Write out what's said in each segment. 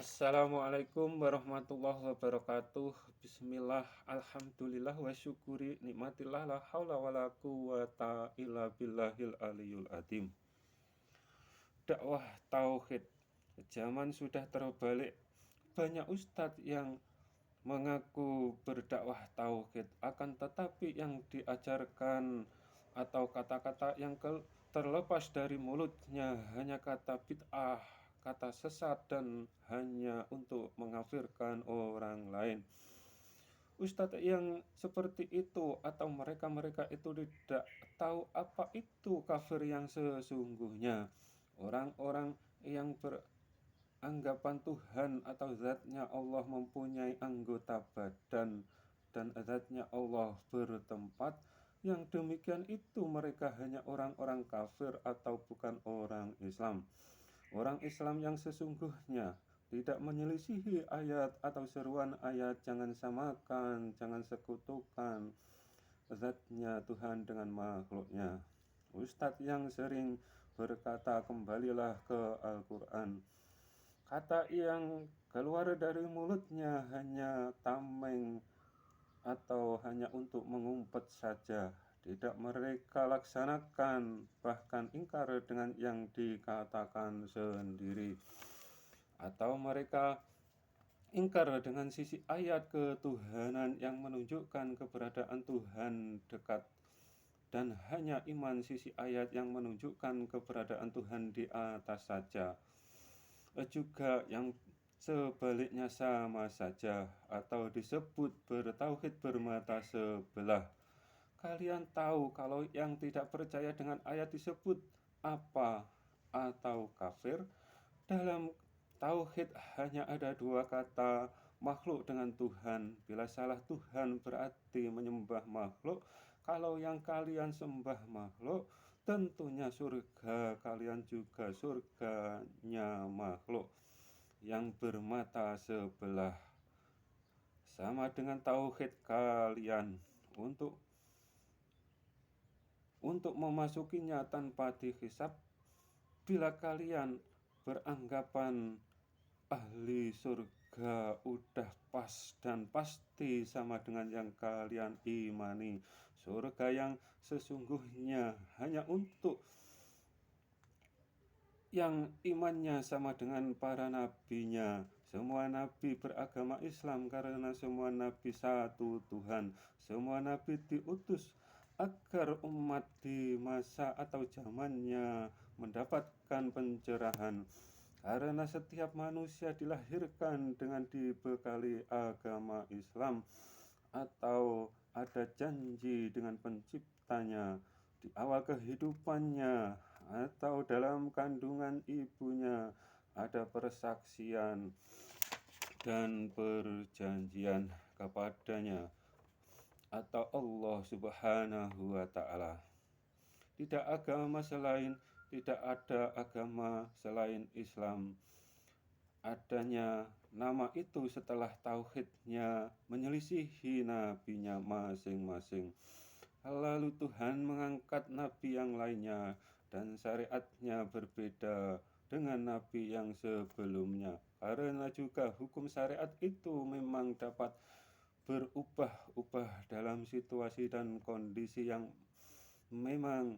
Assalamualaikum warahmatullahi wabarakatuh. Bismillah, alhamdulillah wa syukuri nikmatillah la haula wala quwata illa billahil aliyul adim. Dakwah tauhid. Zaman sudah terbalik. Banyak ustadz yang mengaku berdakwah tauhid, akan tetapi yang diajarkan atau kata-kata yang terlepas dari mulutnya hanya kata bid'ah, kata sesat, dan hanya untuk mengkafirkan orang lain. Ustadz yang seperti itu atau mereka-mereka itu tidak tahu apa itu kafir yang sesungguhnya. Orang-orang yang anggapan Tuhan atau zatnya Allah mempunyai anggota badan dan zatnya Allah bertempat, yang demikian itu mereka hanya orang-orang kafir atau bukan orang Islam. Orang Islam yang sesungguhnya tidak menyelisihi ayat atau seruan ayat jangan samakan, jangan sekutukan zatnya Tuhan dengan makhluknya. Ustadz yang sering berkata kembalilah ke Al-Quran, kata yang keluar dari mulutnya hanya tameng atau hanya untuk mengumpet saja, tidak mereka laksanakan, bahkan ingkar dengan yang dikatakan sendiri, atau mereka ingkar dengan sisi ayat ketuhanan yang menunjukkan keberadaan Tuhan dekat, dan hanya iman sisi ayat yang menunjukkan keberadaan Tuhan di atas saja. Juga yang sebaliknya sama saja, atau disebut bertauhid bermata sebelah. Kalian tahu kalau yang tidak percaya dengan ayat disebut apa atau kafir? Dalam tauhid hanya ada dua kata, makhluk dengan Tuhan. Bila salah Tuhan berarti menyembah makhluk. Kalau yang kalian sembah makhluk, tentunya surga kalian juga surganya makhluk yang bermata sebelah. Sama dengan tauhid kalian untuk memasukinya tanpa dihisab. Bila kalian beranggapan ahli surga udah pas dan pasti sama dengan yang kalian imani, surga yang sesungguhnya hanya untuk yang imannya sama dengan para nabinya. Semua nabi beragama Islam karena semua nabi satu Tuhan. Semua nabi diutus agar umat di masa atau zamannya mendapatkan pencerahan. Karena setiap manusia dilahirkan dengan dibekali agama Islam atau ada janji dengan penciptanya di awal kehidupannya atau dalam kandungan ibunya, ada persaksian dan perjanjian kepadanya atau Allah Subhanahu wa Ta'ala. Tidak ada agama selain Islam. Adanya nama itu setelah tauhidnya menyelisihi nabinya masing-masing. Lalu Tuhan mengangkat nabi yang lainnya dan syariatnya berbeda dengan nabi yang sebelumnya. Karena juga hukum syariat itu memang dapat berubah-ubah dalam situasi dan kondisi yang memang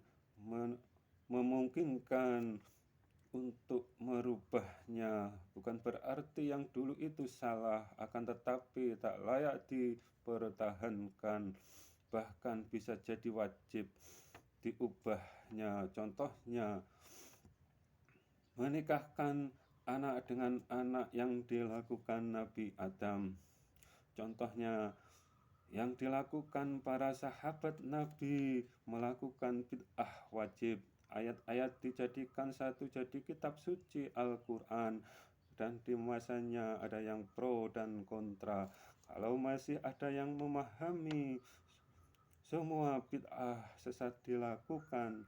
memungkinkan untuk merubahnya. Bukan berarti yang dulu itu salah, akan tetapi tak layak dipertahankan, bahkan bisa jadi wajib diubahnya. Contohnya, menikahkan anak dengan anak yang dilakukan Nabi Adam. Contohnya, yang dilakukan para sahabat Nabi melakukan bid'ah wajib. Ayat-ayat dijadikan satu jadi kitab suci Al-Quran, dan di masanya ada yang pro dan kontra. Kalau masih ada yang memahami semua bid'ah sesat dilakukan,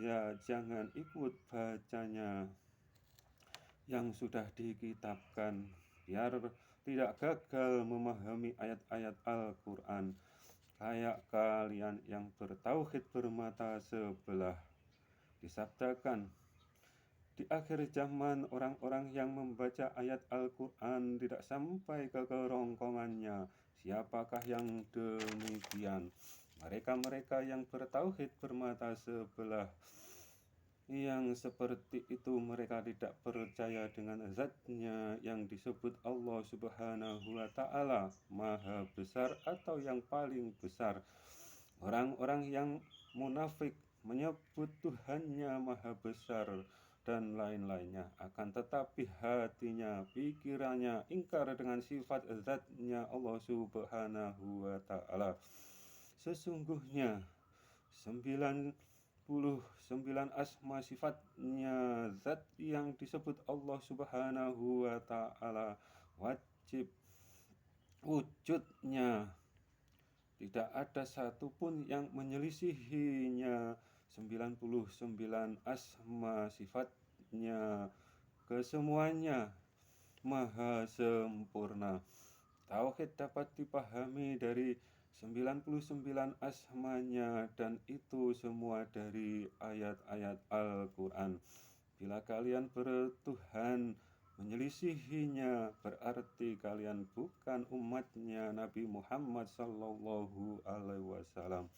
ya jangan ikut bacanya yang sudah dikitabkan, biar tidak gagal memahami ayat-ayat Al-Quran. Kayak kalian yang bertauhid bermata sebelah. Disabdakan, Di akhir zaman, orang-orang yang membaca ayat Al-Quran tidak sampai ke kerongkongannya. Siapakah yang demikian? Mereka-mereka yang bertauhid bermata sebelah. Yang seperti itu mereka tidak percaya dengan zatnya yang disebut Allah subhanahu wa ta'ala, maha besar atau yang paling besar. Orang-orang yang munafik menyebut Tuhannya maha besar dan lain-lainnya, akan tetapi hatinya, pikirannya ingkar dengan sifat zatnya Allah subhanahu wa ta'ala. Sesungguhnya 99 asma sifatnya zat yang disebut Allah subhanahu wa ta'ala wajib wujudnya, tidak ada satupun yang menyelisihinya. 99 asma sifatnya kesemuanya maha sempurna. Tauhid dapat dipahami dari 99 asmanya, dan itu semua dari ayat-ayat Al-Quran. Bila kalian bertuhan menyelisihinya, berarti kalian bukan umatnya Nabi Muhammad sallallahu alaihi wasallam,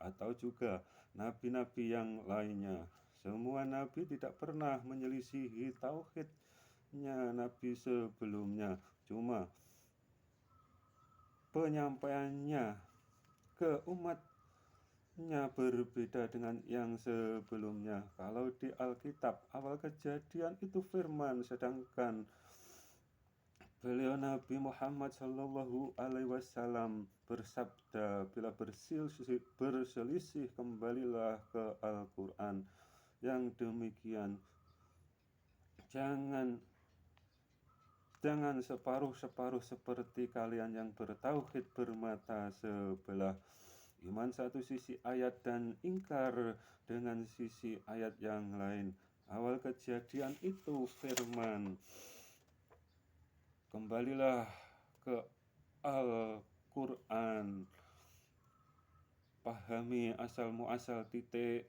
atau juga nabi-nabi yang lainnya. Semua nabi tidak pernah menyelisihi tauhidnya nabi sebelumnya, cuma penyampaiannya ke umatnya berbeda dengan yang sebelumnya. Kalau di Alkitab awal kejadian itu firman, sedangkan beliau Nabi Muhammad sallallahu alaihi wasallam bersabda, bila berselisih kembalilah ke Al-Quran. Yang demikian jangan separuh-separuh seperti kalian yang bertauhid bermata sebelah. Iman satu sisi ayat dan ingkar dengan sisi ayat yang lain. Awal kejadian itu firman, kembalilah ke Al-Quran, pahami asal muasal titik,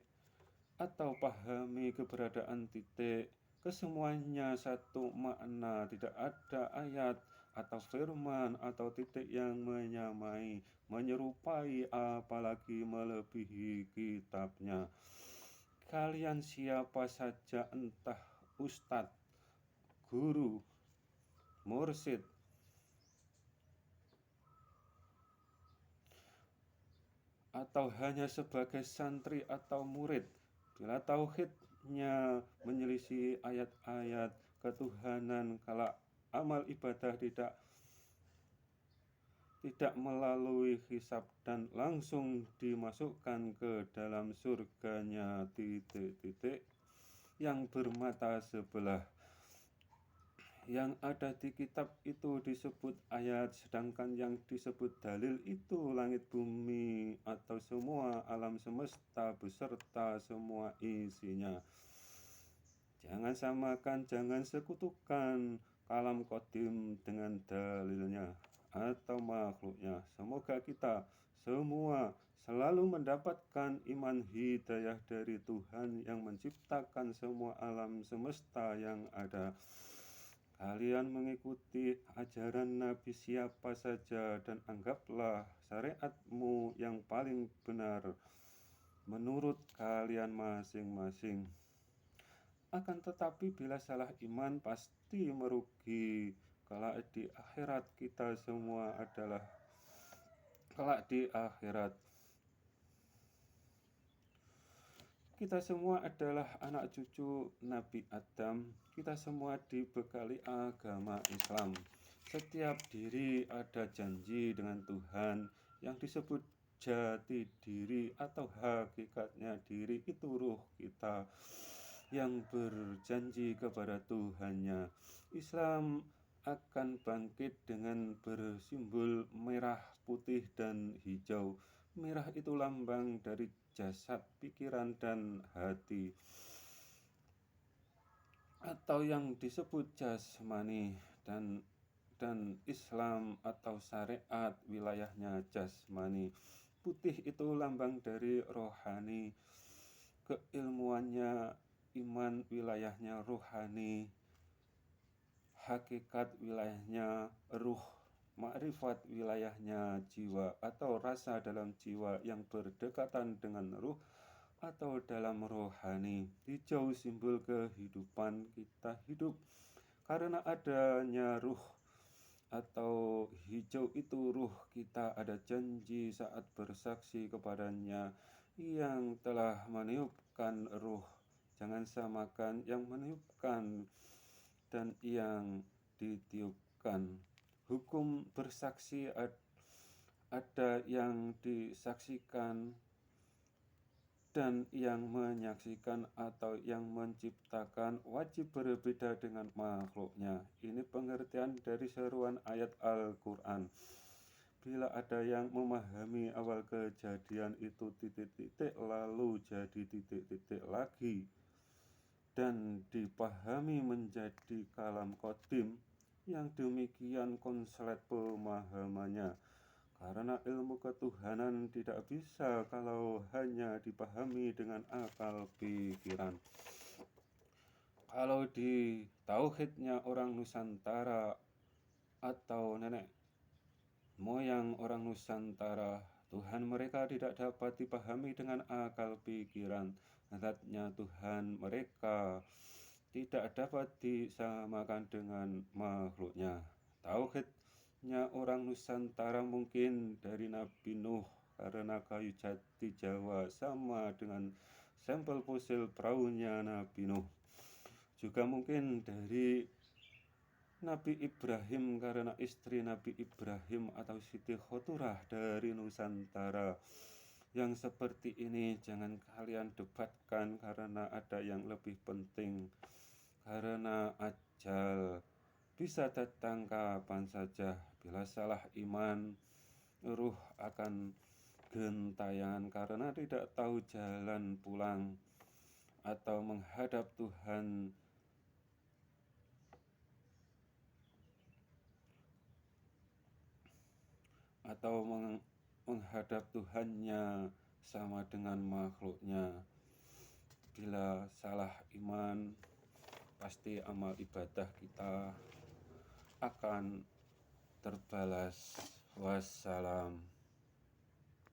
atau pahami keberadaan titik. Kesemuanya satu makna, tidak ada ayat atau firman atau titik yang menyamai, menyerupai, apalagi melebihi kitabnya. Kalian siapa saja, entah ustadz, guru, mursyid, atau hanya sebagai santri atau murid, bila tauhidnya menyelisih ayat-ayat ketuhanan, kalau amal ibadah tidak melalui hisab dan langsung dimasukkan ke dalam surganya titik-titik yang bermata sebelah. Yang ada di kitab itu disebut ayat, sedangkan yang disebut dalil itu langit bumi atau semua alam semesta beserta semua isinya. Jangan samakan, jangan sekutukan kalam qadim dengan dalilnya atau makhluknya. Semoga kita semua selalu mendapatkan iman hidayah dari Tuhan yang menciptakan semua alam semesta yang ada. Kalian mengikuti ajaran Nabi siapa saja dan anggaplah syariatmu yang paling benar menurut kalian masing-masing. Akan tetapi bila salah iman pasti merugi. Kelak di akhirat kita semua adalah Kita semua adalah anak cucu Nabi Adam. Kita semua dibekali agama Islam. Setiap diri ada janji dengan Tuhan yang disebut jati diri atau hakikatnya diri itu ruh kita yang berjanji kepada Tuhannya. Islam akan bangkit dengan bersimbol merah, putih, dan hijau. Merah itu lambang dari jasad, pikiran, dan hati, atau yang disebut jasmani, dan Islam atau syariat wilayahnya jasmani. Putih itu lambang dari rohani, keilmuannya iman wilayahnya rohani, hakikat wilayahnya ruh, makrifat wilayahnya jiwa atau rasa dalam jiwa yang berdekatan dengan ruh atau dalam rohani. Hijau simbol kehidupan, kita hidup karena adanya ruh, atau hijau itu ruh kita, ada janji saat bersaksi kepadanya yang telah meniupkan ruh. Jangan samakan yang meniupkan dan yang ditiupkan. Hukum bersaksi, ada yang disaksikan dan yang menyaksikan atau yang menciptakan wajib berbeda dengan makhluknya. Ini pengertian dari seruan ayat Al-Quran. Bila ada yang memahami awal kejadian itu titik-titik lalu jadi titik-titik lagi, dan dipahami menjadi kalam qadim, yang demikian konslet pemahamannya. Karena ilmu ketuhanan tidak bisa kalau hanya dipahami dengan akal pikiran. Kalau di tauhidnya orang Nusantara atau nenek moyang orang Nusantara, Tuhan mereka tidak dapat dipahami dengan akal pikiran. Zatnya Tuhan mereka tidak dapat disamakan dengan makhluknya. Tauhidnya orang Nusantara mungkin dari Nabi Nuh, karena kayu jati Jawa sama dengan sampel fosil perahunya Nabi Nuh. Juga mungkin dari Nabi Ibrahim, karena istri Nabi Ibrahim atau Siti Khoturah dari Nusantara. Yang seperti ini jangan kalian debatkan, karena ada yang lebih penting. Karena ajal bisa datang kapan saja. Bila salah iman, ruh akan gentayangan karena tidak tahu jalan pulang atau menghadap Tuhan, atau menghadap Tuhannya sama dengan makhluknya. Bila salah iman, pasti amal ibadah kita akan terbalas. Wassalam.